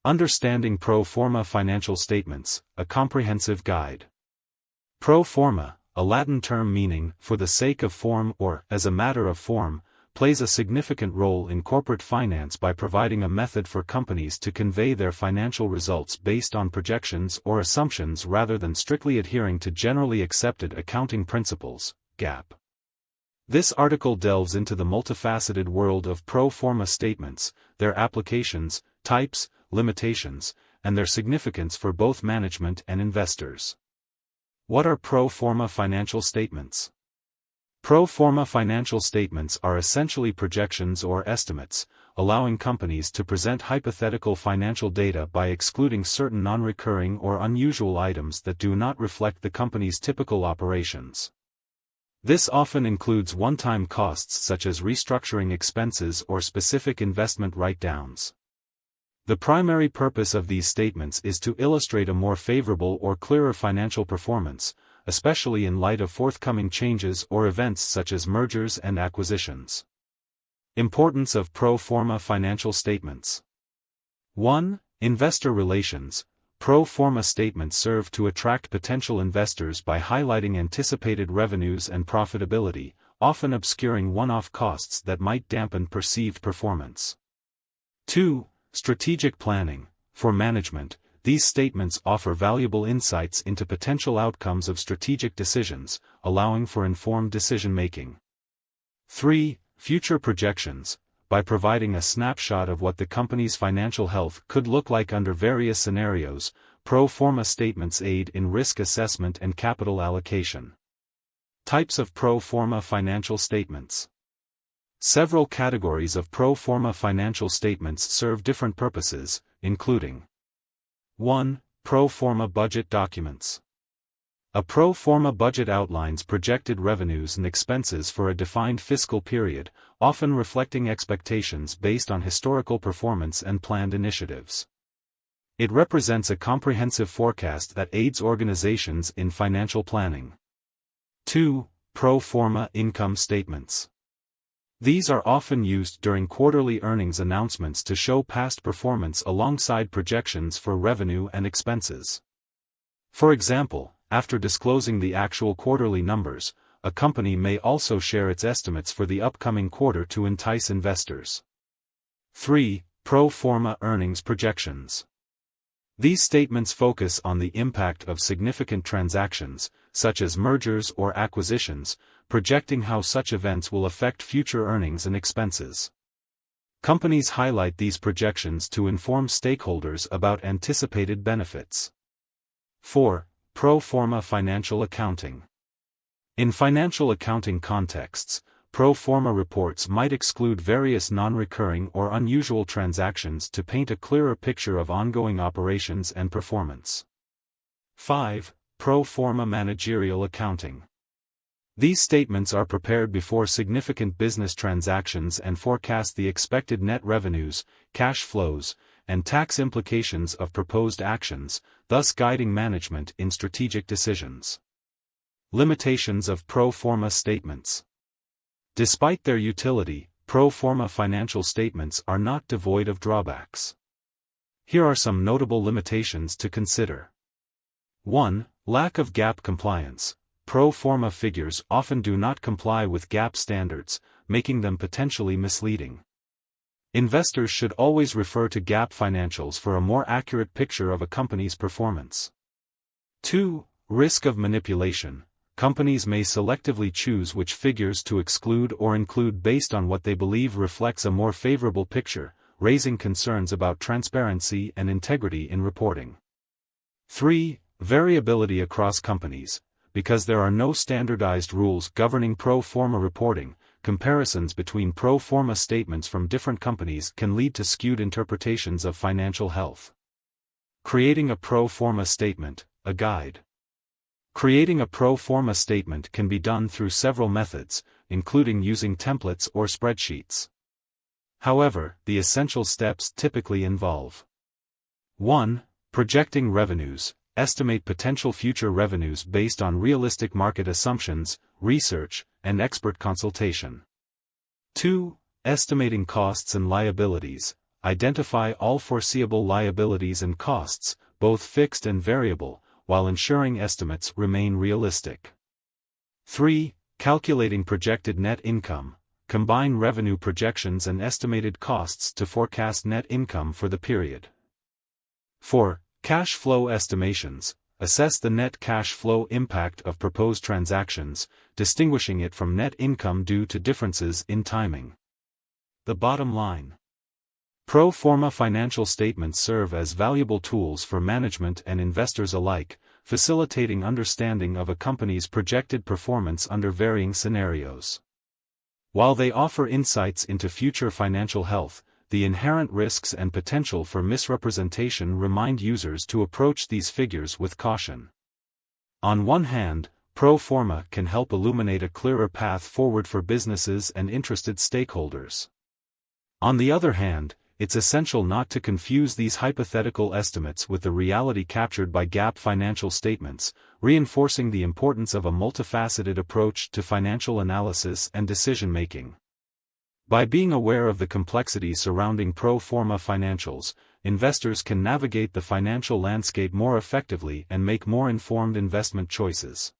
Understanding Pro Forma Financial Statements, a comprehensive guide. Pro forma, a Latin term meaning for the sake of form or as a matter of form, plays a significant role in corporate finance by providing a method for companies to convey their financial results based on projections or assumptions rather than strictly adhering to generally accepted accounting principles, GAAP. This article delves into the multifaceted world of pro forma statements, their applications, types, limitations, and their significance for both management and investors. What are pro forma financial statements? Pro forma financial statements are essentially projections or estimates, allowing companies to present hypothetical financial data by excluding certain nonrecurring or unusual items that do not reflect the company's typical operations. This often includes one-time costs such as restructuring expenses or specific investment write-downs. The primary purpose of these statements is to illustrate a more favorable or clearer financial performance, especially in light of forthcoming changes or events such as mergers and acquisitions. Importance of pro forma financial statements. 1. Investor relations. Pro forma statements serve to attract potential investors by highlighting anticipated revenues and profitability, often obscuring one-off costs that might dampen perceived performance. 2. Strategic planning. For management, these statements offer valuable insights into potential outcomes of strategic decisions, allowing for informed decision-making. 3. Future projections. By providing a snapshot of what the company's financial health could look like under various scenarios, pro forma statements aid in risk assessment and capital allocation. Types of pro forma financial statements. Several categories of pro forma financial statements serve different purposes, including 1. Pro forma budget documents. A pro forma budget outlines projected revenues and expenses for a defined fiscal period, often reflecting expectations based on historical performance and planned initiatives. It represents a comprehensive forecast that aids organizations in financial planning. 2. Pro forma income statements. These are often used during quarterly earnings announcements to show past performance alongside projections for revenue and expenses. For example, after disclosing the actual quarterly numbers, a company may also share its estimates for the upcoming quarter to entice investors. 3. Pro forma earnings projections. These statements focus on the impact of significant transactions, such as mergers or acquisitions, projecting how such events will affect future earnings and expenses. Companies highlight these projections to inform stakeholders about anticipated benefits. 4. Pro forma financial accounting. In financial accounting contexts, pro forma reports might exclude various non-recurring or unusual transactions to paint a clearer picture of ongoing operations and performance. 5. Pro forma managerial accounting. These statements are prepared before significant business transactions and forecast the expected net revenues, cash flows, and tax implications of proposed actions, thus guiding management in strategic decisions. Limitations of pro forma statements. Despite their utility, pro forma financial statements are not devoid of drawbacks. Here are some notable limitations to consider. 1. Lack of GAAP compliance. Pro forma figures often do not comply with GAAP standards, making them potentially misleading. Investors should always refer to GAAP financials for a more accurate picture of a company's performance. 2. Risk of manipulation. Companies may selectively choose which figures to exclude or include based on what they believe reflects a more favorable picture, raising concerns about transparency and integrity in reporting. 3. Variability across companies. Because there are no standardized rules governing pro forma reporting, comparisons between pro forma statements from different companies can lead to skewed interpretations of financial health. Creating a pro forma statement, a guide. Creating a pro forma statement can be done through several methods, including using templates or spreadsheets. However, the essential steps typically involve 1. Projecting revenues. Estimate potential future revenues based on realistic market assumptions, research, and expert consultation. 2. Estimating costs and liabilities. identify all foreseeable liabilities and costs, both fixed and variable, while ensuring estimates remain realistic. 3. Calculating projected net income. Combine revenue projections and estimated costs to forecast net income for the period. 4. Cash flow estimations. Assess the net cash flow impact of proposed transactions, distinguishing it from net income due to differences in timing. The bottom line. Pro forma financial statements serve as valuable tools for management and investors alike, facilitating understanding of a company's projected performance under varying scenarios. While they offer insights into future financial health, the inherent risks and potential for misrepresentation remind users to approach these figures with caution. On one hand, pro forma can help illuminate a clearer path forward for businesses and interested stakeholders. On the other hand, it's essential not to confuse these hypothetical estimates with the reality captured by GAAP financial statements, reinforcing the importance of a multifaceted approach to financial analysis and decision-making. By being aware of the complexities surrounding pro forma financials, investors can navigate the financial landscape more effectively and make more informed investment choices.